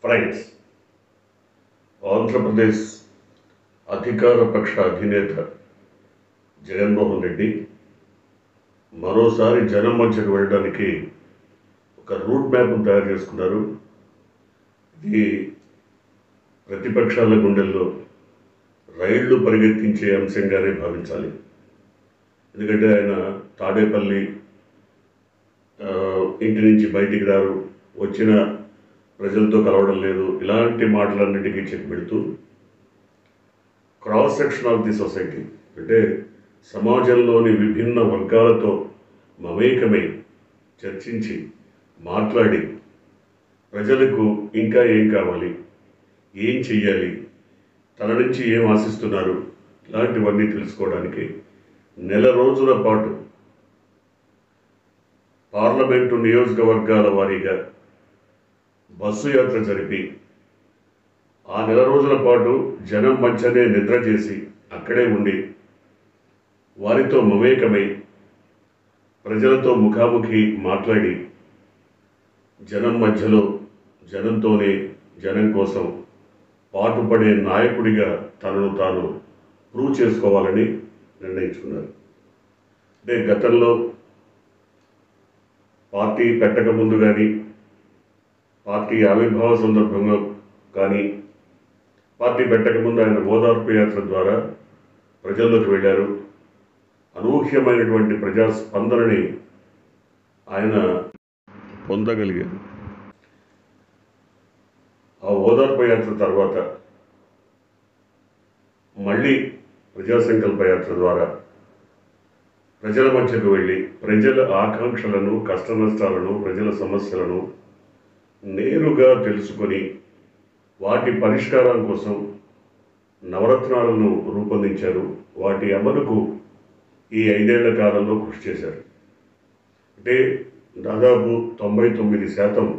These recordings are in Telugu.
ఫ్రైడ్స్ ఆంధ్రప్రదేశ్ అధికార పక్ష అధినేత జగన్మోహన్ రెడ్డి మరోసారి జనం మధ్యకు వెళ్ళడానికి ఒక రూట్ మ్యాప్ను తయారు చేసుకున్నారు. ఇది ప్రతిపక్షాల గుండెల్లో రైళ్లు పరిగెత్తించే అంశంగానే భావించాలి. ఎందుకంటే ఆయన తాడేపల్లి ఇంటి నుంచి బయటికి రారు, వచ్చిన ప్రజలతో కలవడం లేదు, ఇలాంటి మాటలన్నిటికీ చెక్ పెడుతూ cross section of the society అంటే సమాజంలోని విభిన్న వర్గాలతో మమేకమై చర్చించి మాట్లాడి ప్రజలకు ఇంకా ఏం కావాలి, ఏం చెయ్యాలి, తన నుంచి ఏం ఆశిస్తున్నారు, ఇలాంటివన్నీ తెలుసుకోవడానికి నెల రోజుల పాటు పార్లమెంటు నియోజకవర్గాల వారీగా బస్సు యాత్ర జరిపి ఆ నెల రోజుల పాటు జనం మధ్యనే నిద్ర చేసి అక్కడే ఉండి వారితో మమేకమై ప్రజలతో ముఖాముఖి మాట్లాడి జనం మధ్యలో జనంతోనే జనం కోసం పాటుపడే నాయకుడిగా తనను తాను ప్రూవ్ చేసుకోవాలని నిర్ణయించుకున్నారు. అంటే గతంలో పార్టీ పెట్టక ముందు కానీ, పార్టీ ఆవిర్భావ సందర్భంగా కానీ, పార్టీ పెట్టకముందు ఆయన ఓదార్పు యాత్ర ద్వారా ప్రజల్లోకి వెళ్ళారు. అనూహ్యమైనటువంటి ప్రజాస్పందనని ఆయన పొందగలిగారు. ఆ ఓదార్పు యాత్ర తర్వాత మళ్ళీ ప్రజా సంకల్ప యాత్ర ద్వారా ప్రజల మధ్యకు వెళ్ళి ప్రజల ఆకాంక్షలను, కష్ట నష్టాలను, ప్రజల సమస్యలను నేరుగా తెలుసుకొని వాటి పరిష్కారం కోసం నవరత్నాలను రూపొందించారు. వాటి అమలుకు ఈ 5 ఏళ్ల కాలంలో కృషి చేశారు. అంటే దాదాపు 99%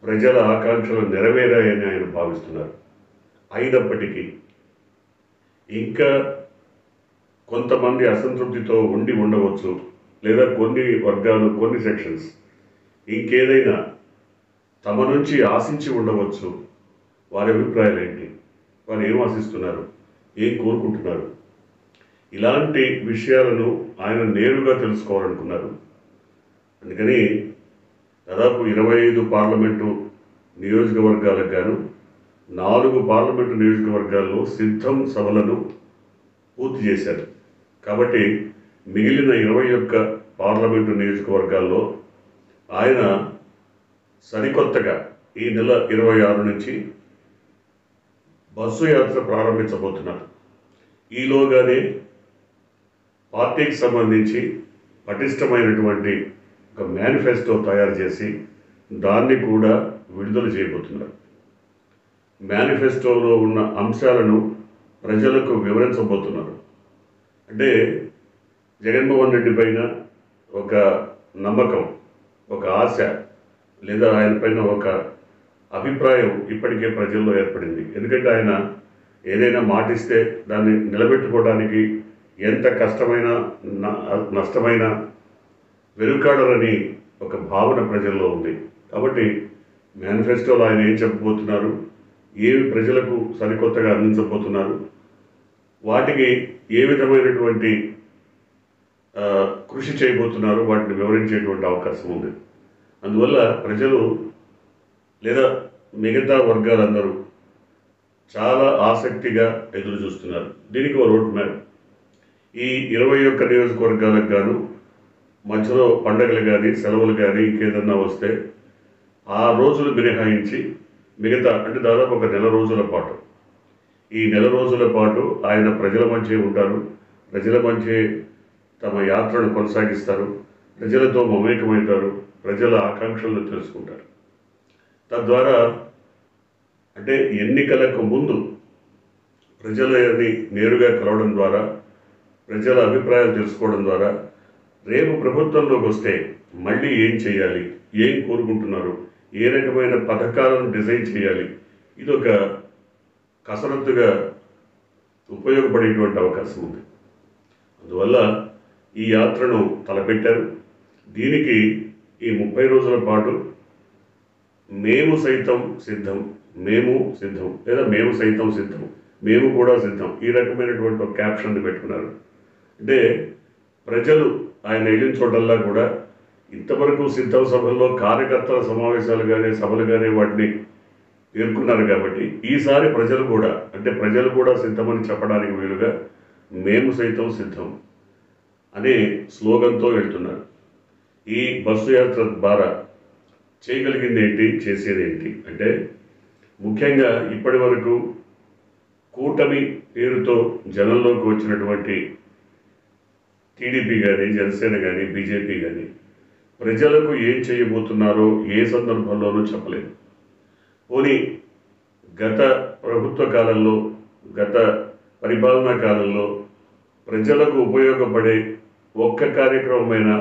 ప్రజల ఆకాంక్షలు నెరవేరాయని ఆయన భావిస్తున్నారు. అయినప్పటికీ ఇంకా కొంతమంది అసంతృప్తితో ఉండవచ్చు, లేదా కొన్ని వర్గాలు, కొన్ని సెక్షన్స్ ఇంకేదైనా తమ నుంచి ఆశించి ఉండవచ్చు. వారి అభిప్రాయాలు ఏంటి, వారు ఏం ఆశిస్తున్నారు, ఏం కోరుకుంటున్నారు, ఇలాంటి విషయాలను ఆయన నేరుగా తెలుసుకోవాలనుకున్నారు. అందుకని దాదాపు 25 పార్లమెంటు నియోజకవర్గాలకు గాను 4 పార్లమెంటు నియోజకవర్గాల్లో సిద్ధం సభలను పూర్తి చేశారు. కాబట్టి మిగిలిన 21 పార్లమెంటు నియోజకవర్గాల్లో ఆయన సరికొత్తగా ఈ నెల 26 నుంచి బస్సు యాత్ర ప్రారంభించబోతున్నారు. ఈలోగానే పార్టీకి సంబంధించి పటిష్టమైనటువంటి ఒక మేనిఫెస్టో తయారు చేసి దాన్ని కూడా విడుదల చేయబోతున్నారు. మేనిఫెస్టోలో ఉన్న అంశాలను ప్రజలకు వివరించబోతున్నారు. అంటే జగన్మోహన్ రెడ్డి పైన ఒక నమ్మకం, ఒక ఆశ, లేదా ఆయన పైన ఒక అభిప్రాయం ఇప్పటికే ప్రజల్లో ఏర్పడింది. ఎందుకంటే ఆయన ఏదైనా మాటిస్తే దాన్ని నిలబెట్టుకోవడానికి ఎంత కష్టమైన నష్టమైన వెనుకాడరని ఒక భావన ప్రజల్లో ఉంది. కాబట్టి మేనిఫెస్టోలో ఆయన ఏం చెప్పబోతున్నారు, ఏవి ప్రజలకు సరికొత్తగా అందించబోతున్నారు, వాటికి ఏ విధమైనటువంటి కృషి చేయబోతున్నారు, వాటిని వివరించేటువంటి అవకాశం ఉంది. అందువల్ల ప్రజలు లేదా మిగతా వర్గాలందరూ చాలా ఆసక్తిగా ఎదురు చూస్తున్నారు. దీనికి ఒక రోడ్ మ్యాప్. ఈ 21 నియోజకవర్గాలకు గాను మధ్యలో పండుగలు కానీ, సెలవులు కానీ ఇంకేదన్నా వస్తే ఆ రోజులు మినహాయించి మిగతా అంటే దాదాపు ఒక నెల రోజుల పాటు, ఈ నెల రోజుల పాటు ఆయన ప్రజల మధ్య ఉంటారు. ప్రజల మధ్య తమ యాత్రను కొనసాగిస్తారు. ప్రజలతో మమేకమవుతారు. ప్రజల ఆకాంక్షలను తెలుసుకుంటారు. తద్వారా అంటే ఎన్నికలకు ముందు ప్రజలని నేరుగా కలవడం ద్వారా, ప్రజల అభిప్రాయాలు తెలుసుకోవడం ద్వారా రేపు ప్రభుత్వంలోకి వస్తే మళ్ళీ ఏం చేయాలి, ఏం కోరుకుంటున్నారు, ఏ రకమైన పథకాలను డిజైన్ చేయాలి, ఇదొక కసరత్తుగా ఉపయోగపడేటువంటి అవకాశం ఉంది. అందువల్ల ఈ యాత్రను తలపెట్టారు. దీనికి ఈ 30 రోజుల పాటు మేము సైతం సిద్ధం, మేము సిద్ధం, లేదా మేము సైతం సిద్ధం, మేము కూడా సిద్ధం, ఈ రకమైనటువంటి ఒక క్యాప్షన్ పెట్టుకున్నారు. అంటే ప్రజలు ఆయన వెళ్ళిన చోటల్లా కూడా ఇంతవరకు సిద్ధం సభల్లో కార్యకర్తల సమావేశాలు కానీ సభలు కానీ వాటిని పేర్కొన్నారు కాబట్టి ఈసారి ప్రజలు కూడా, అంటే ప్రజలు కూడా సిద్ధమని చెప్పడానికి వీలుగా మేము సైతం సిద్ధం అనే స్లోగన్తో వెళ్తున్నారు. ఈ బస్సు యాత్ర ద్వారా చేయగలిగింది ఏంటి, చేసేది ఏంటి అంటే ముఖ్యంగా ఇప్పటి వరకు కూటమి పేరుతో జనంలోకి వచ్చినటువంటి టీడీపీ కానీ, జనసేన కానీ, బీజేపీ కానీ ప్రజలకు ఏం చేయబోతున్నారో ఏ సందర్భంలోనూ చెప్పలేదు. పోనీ గత ప్రభుత్వ కాలంలో, గత పరిపాలనా కాలంలో ప్రజలకు ఉపయోగపడే ఒక్క కార్యక్రమమైనా,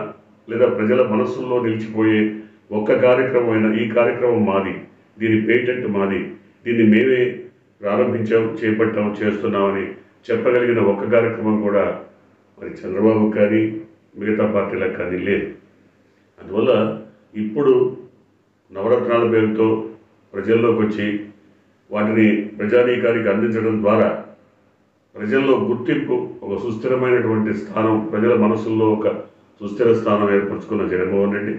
లేదా ప్రజల మనస్సుల్లో నిలిచిపోయే ఒక్క కార్యక్రమమైనా, ఈ కార్యక్రమం మాది, దీని పేటెంట్ మాది, దీన్ని మేమే ప్రారంభించాం, చేపట్టాం, చేస్తున్నామని చెప్పగలిగిన ఒక్క కార్యక్రమం కూడా మరి చంద్రబాబు కానీ మిగతా పార్టీలకు కానీ లేదు. అందువల్ల ఇప్పుడు నవరత్నాల పేరుతో ప్రజల్లోకి వచ్చి వాటిని ప్రజానీకానికి అందించడం ద్వారా ప్రజల్లో గుర్తింపు, ఒక సుస్థిరమైనటువంటి స్థానం, ప్రజల మనసుల్లో ఒక సుస్థిర స్థానం ఏర్పరచుకున్న జగన్మోహన్ రెడ్డి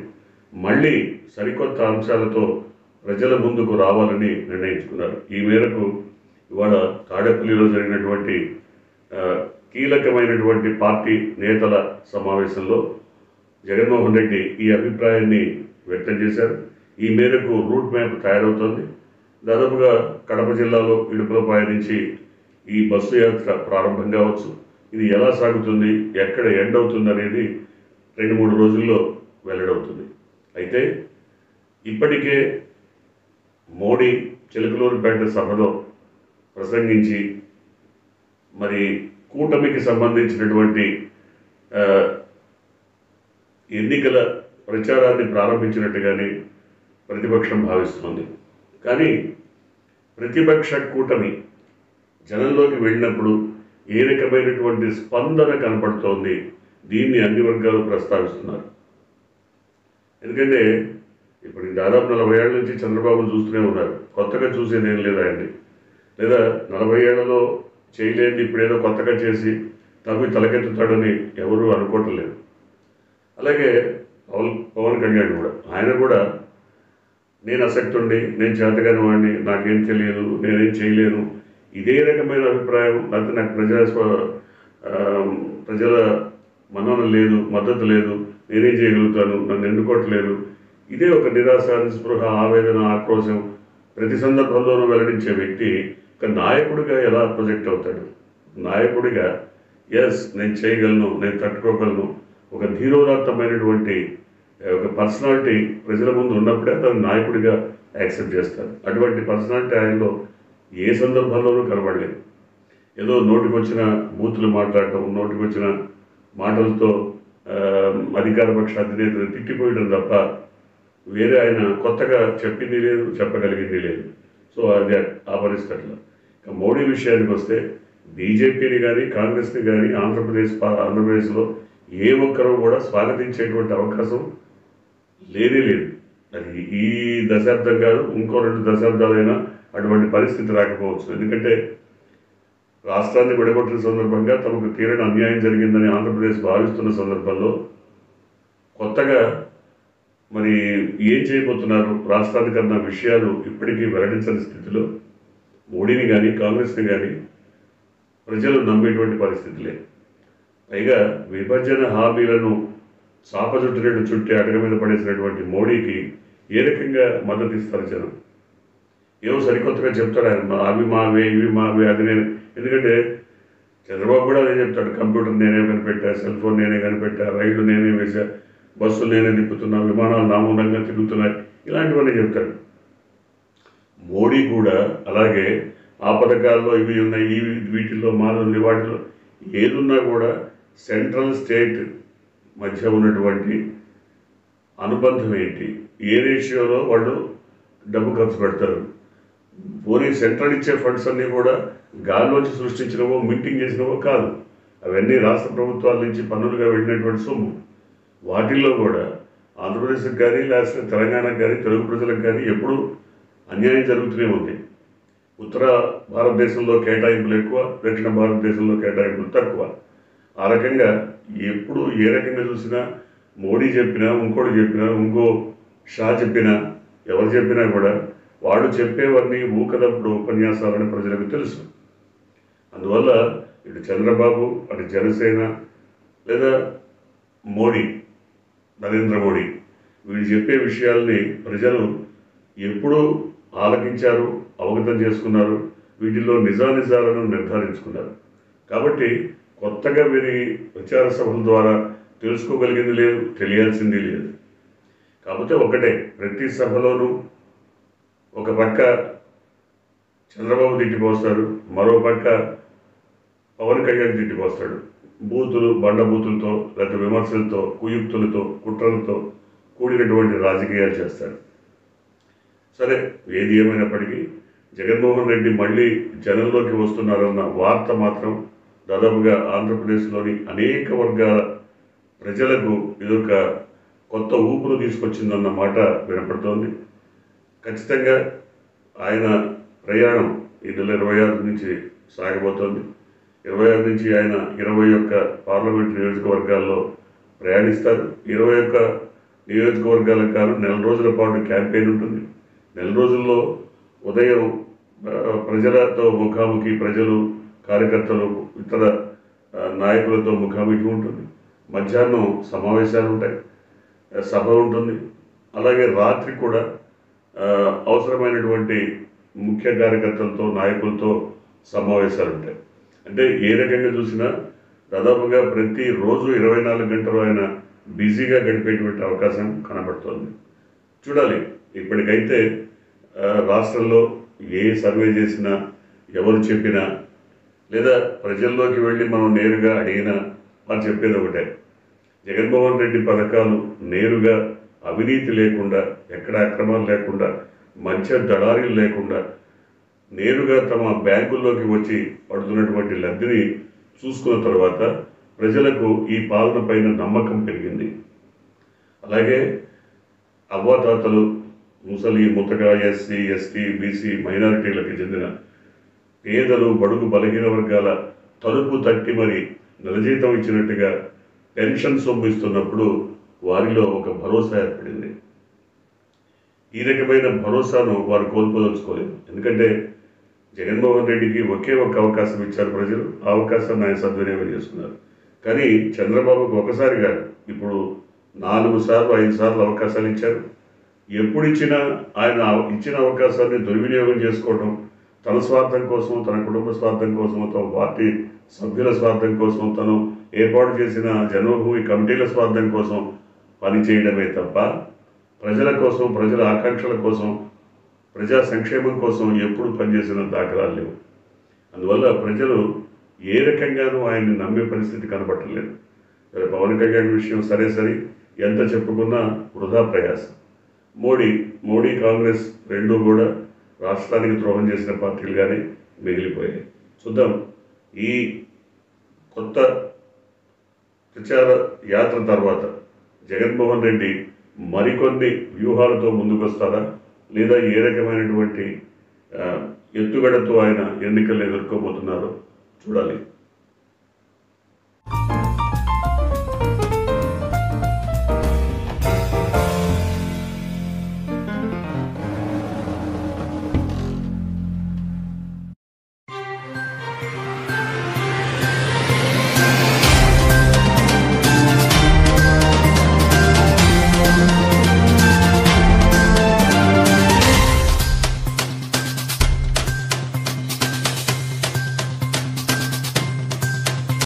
మళ్ళీ సరికొత్త అంశాలతో ప్రజల ముందుకు రావాలని నిర్ణయించుకున్నారు. ఈ మేరకు ఇవాళ తాడేపల్లిలో జరిగినటువంటి కీలకమైనటువంటి పార్టీ నేతల సమావేశంలో జగన్మోహన్ రెడ్డి ఈ అభిప్రాయాన్ని వ్యక్తం చేశారు. ఈ మేరకు రూట్ మ్యాప్ తయారవుతోంది. దాదాపుగా కడప జిల్లాలో ఇడుపులపాయ నుంచి ఈ బస్సు యాత్ర ప్రారంభం కావచ్చు. ఇది ఎలా సాగుతుంది, ఎక్కడ ఎండ్ అవుతుంది అనేది 2-3 రోజుల్లో వెల్లడవుతుంది. అయితే ఇప్పటికే మోడీ చిలకలూరుపేట సభలో ప్రసంగించి మరి కూటమికి సంబంధించినటువంటి ఎన్నికల ప్రచారాన్ని ప్రారంభించినట్టుగానే ప్రతిపక్షం భావిస్తోంది. కానీ ప్రతిపక్ష కూటమి జనంలోకి వెళ్ళినప్పుడు ఏ రకమైనటువంటి స్పందన కనపడుతోంది, దీన్ని అన్ని వర్గాలు ప్రస్తావిస్తున్నారు. ఎందుకంటే ఇప్పుడు దాదాపు 40 ఏళ్ల నుంచి చంద్రబాబును చూస్తూనే ఉన్నారు. కొత్తగా చూసేది ఏం లేదు ఆయన్ని. లేదా 40 ఏళ్లలో చేయలేని ఇప్పుడేదో కొత్తగా చేసి తగు తలకెత్తుతాడని ఎవరూ అనుకోవటం లేదు. అలాగే పవన్ కళ్యాణ్ కూడా, ఆయన కూడా నేను అసక్తుండి, నేను చేతగాని వాడిని, నాకేం తెలియదు, నేనేం చేయలేను, ఇదే రకమైన అభిప్రాయం, లేకపోతే నాకు ప్రజల మన్నన లేదు, మద్దతు లేదు, నేనేం చేయగలుగుతాను, నన్ను ఎన్నుకోవట్లేదు, ఇదే ఒక నిరాశ, నిస్పృహ, ఆవేదన, ఆక్రోశం ప్రతి సందర్భంలోనూ వెల్లడించే వ్యక్తి ఒక నాయకుడిగా ఎలా ప్రొజెక్ట్ అవుతాడు? నాయకుడిగా ఎస్ నేను చేయగలను, నేను తట్టుకోగలను, ఒక ధీరోదాత్తమైనటువంటి ఒక పర్సనాలిటీ ప్రజల ముందు ఉన్నప్పుడే తను నాయకుడిగా యాక్సెప్ట్ చేస్తారు. అటువంటి పర్సనాలిటీ ఆయనలో ఏ సందర్భంలోనూ కనబడలేదు. ఏదో నోటికొచ్చిన బూతులు మాట్లాడటం, నోటికొచ్చిన మాటలతో అధికార పక్ష అధినేతను తిట్టిపోయడం తప్ప వేరే ఆయన కొత్తగా చెప్పింది లేదు, చెప్పగలిగింది లేదు. సో అది ఆ పరిస్థితుల్లో. ఇక మోడీ విషయానికి వస్తే బీజేపీని కానీ కాంగ్రెస్ని కానీ ఆంధ్రప్రదేశ్లో ఏ ఒక్కరూ కూడా స్వాగతించేటువంటి అవకాశం లేనే లేదు. అది ఈ దశాబ్దం కాదు, ఇంకో 2 దశాబ్దాలైనా అటువంటి పరిస్థితి రాకపోవచ్చు. ఎందుకంటే రాష్ట్రాన్ని విడగొట్టిన సందర్భంగా తమకు తీరని అన్యాయం జరిగిందని ఆంధ్రప్రదేశ్ భావిస్తున్న సందర్భంలో కొత్తగా మరి ఏం చేయబోతున్నారు రాష్ట్రానికన్నా విషయాలు ఇప్పటికీ వెల్లడించని స్థితిలో మోడీని కానీ కాంగ్రెస్ని కానీ ప్రజలు నమ్మేటువంటి పరిస్థితి లేదు. పైగా విభజన హామీలను చాపచుట్టినట్టు చుట్టి అటక మీద పడేసినటువంటి మోడీకి ఏ రకంగా మద్దతు ఇస్తారు జనం? ఏవో సరికొత్తగా చెప్తారు ఆయన, అవి మావే, ఇవి మావే, అది నేను. ఎందుకంటే చంద్రబాబు కూడా అదే చెప్తాడు, కంప్యూటర్ నేనే కనిపెట్టా, సెల్ ఫోన్ నేనే కనిపెట్టా, రైళ్లు నేనే వేసా, బస్సులు నేనే తిప్పుతున్నా, విమానాలు నా మూలంగా తిరుగుతున్నాయి, ఇలాంటివన్నీ చెప్తాడు. మోడీ కూడా అలాగే ఆ పథకాల్లో ఇవి ఉన్నాయి, ఇవి వీటిల్లో మాది ఉంది, వాటిలో ఏదున్నా కూడా సెంట్రల్ స్టేట్ మధ్య ఉన్నటువంటి అనుబంధం ఏంటి, ఏ రేషియోలో వాళ్ళు డబ్బు ఖర్చు పెడతారు. పోనీ సెంట్రల్ ఇచ్చే ఫండ్స్ అన్నీ కూడా గాల్లోంచి సృష్టించినవో మింటింగ్ చేసినవో కాదు, అవన్నీ రాష్ట్ర ప్రభుత్వాల నుంచి పన్నులుగా వెళ్ళినటువంటి సొమ్ము. వాటిల్లో కూడా ఆంధ్రప్రదేశ్కి కానీ లేకపోతే తెలంగాణకు కానీ తెలుగు ప్రజలకు కానీ ఎప్పుడు అన్యాయం జరుగుతూనే ఉంది. ఉత్తర భారతదేశంలో కేటాయింపులు ఎక్కువ, దక్షిణ భారతదేశంలో కేటాయింపులు తక్కువ. ఆ రకంగా ఎప్పుడు ఏ రకంగా చూసినా మోడీ చెప్పినా, ఇంకోటి చెప్పినా, ఇంకో షా చెప్పినా, ఎవరు చెప్పినా కూడా వాడు చెప్పేవన్నీ ఊకదప్పుడు ఉపన్యాసాలని ప్రజలకు తెలుసు. అందువల్ల ఇటు చంద్రబాబు, అటు జనసేన లేదా మోడీ, నరేంద్ర మోడీ వీళ్ళు చెప్పే విషయాల్ని ప్రజలు ఎప్పుడూ ఆలకించారు, అవగతం చేసుకున్నారు, వీటిల్లో నిజానిజాలను నిర్ధారించుకున్నారు. కాబట్టి కొత్తగా వీరి ప్రచార సభల ద్వారా తెలుసుకోగలిగింది లేదు, తెలియాల్సింది లేదు. కాకపోతే ఒకటే, ప్రతి సభలోనూ ఒక పక్క చంద్రబాబు తిట్టిపోస్తాడు, మరో పక్క పవన్ కళ్యాణ్ తిట్టిపోస్తాడు. బూతులు, బండబూతులతో, లేకపోతే విమర్శలతో, కుయుక్తులతో, కుట్రలతో కూడినటువంటి రాజకీయాలు చేస్తాడు. సరే, ఏది ఏమైనప్పటికీ జగన్మోహన్ రెడ్డి మళ్ళీ జనంలోకి వస్తున్నారన్న వార్త మాత్రం దాదాపుగా ఆంధ్రప్రదేశ్లోని అనేక వర్గాల ప్రజలకు ఇదొక కొత్త ఊపును తీసుకొచ్చిందన్న మాట వినపడుతోంది. ఖచ్చితంగా ఆయన ప్రయాణం ఈ నెల 26 నుంచి సాగబోతోంది. 26 నుంచి ఆయన 21 పార్లమెంట్ నియోజకవర్గాల్లో ప్రయాణిస్తారు. 21 నియోజకవర్గాలకు కాను నెల రోజుల పాటు క్యాంపెయిన్ ఉంటుంది. నెల రోజుల్లో ఉదయం ప్రజలతో ముఖాముఖి, ప్రజలు, కార్యకర్తలు, ఇతర నాయకులతో ముఖాముఖి ఉంటుంది. మధ్యాహ్నం సమావేశాలు ఉంటాయి, సభ ఉంటుంది. అలాగే రాత్రి కూడా అవసరమైనటువంటి ముఖ్య కార్యకర్తలతో, నాయకులతో సమావేశాలు ఉంటాయి. అంటే ఏ రకంగా చూసినా దాదాపుగా ప్రతిరోజు 24 గంటలు ఆయన బిజీగా గడిపేటువంటి అవకాశం కనబడుతోంది. చూడాలి. ఇప్పటికైతే రాష్ట్రంలో ఏ సర్వే చేసినా, ఎవరు చెప్పినా, లేదా ప్రజల్లోకి వెళ్ళి మనం నేరుగా అడిగినా వారు చెప్పేది ఒకటే, జగన్మోహన్ రెడ్డి పథకాలు నేరుగా అవినీతి లేకుండా, ఎక్కడ అక్రమాలు లేకుండా, మధ్య దళారీలు లేకుండా నేరుగా తమ బ్యాంకుల్లోకి వచ్చి పడుతున్నటువంటి లబ్ధిని చూసుకున్న తర్వాత ప్రజలకు ఈ పాలన పైన నమ్మకం పెరిగింది. అలాగే అవ్వాతాతలు, ముసలి, ముతక, ఎస్సీ, ఎస్టీ, బీసీ, మైనారిటీలకు చెందిన పేదలు, బడుగు బలహీన వర్గాల తలుపు తట్టి మరి నెలజీతం ఇచ్చినట్టుగా పెన్షన్ సొమ్ము ఇస్తున్నప్పుడు వారిలో ఒక భరోసా ఏర్పడింది. ఈ రకమైన భరోసాను వారు కోల్పోదలుచుకోలేదు. ఎందుకంటే జగన్మోహన్ రెడ్డికి ఒకే ఒక అవకాశం ఇచ్చారు ప్రజలు. ఆ అవకాశాన్ని ఆయన సద్వినియోగం చేసుకున్నారు. కానీ చంద్రబాబుకు ఒకసారి కాదు, ఇప్పుడు 4 సార్లు 5 సార్లు అవకాశాలు ఇచ్చారు. ఎప్పుడు ఇచ్చినా ఆయన ఇచ్చిన అవకాశాన్ని దుర్వినియోగం చేసుకోవడం, తన స్వార్థం కోసం, తన కుటుంబ స్వార్థం కోసం, తన పార్టీ సభ్యుల స్వార్థం కోసం, తను ఏర్పాటు చేసిన జన్మభూమి కమిటీల స్వార్థం కోసం పనిచేయడమే తప్ప ప్రజల కోసం, ప్రజల ఆకాంక్షల కోసం, ప్రజా సంక్షేమం కోసం ఎప్పుడు పనిచేసిన దాఖలాలు లేవు. అందువల్ల ప్రజలు ఏ రకంగానూ ఆయన్ని నమ్మే పరిస్థితి కనబట్టలేదు. పవన్ కళ్యాణ్ విషయం సరే, ఎంత చెప్పుకున్నా వృధా ప్రయాసం. మోడీ కాంగ్రెస్ రెండూ కూడా రాష్ట్రానికి ద్రోహం చేసిన పార్టీలుగానే మిగిలిపోయాయి. చూద్దాం, ఈ కొత్త ప్రచార యాత్ర తర్వాత జగన్మోహన్ రెడ్డి మరికొన్ని వ్యూహాలతో ముందుకొస్తారా, లేదా ఏ రకమైనటువంటి ఎత్తుగడతో ఆయన ఎన్నికలను ఎదుర్కోబోతున్నారో చూడాలి.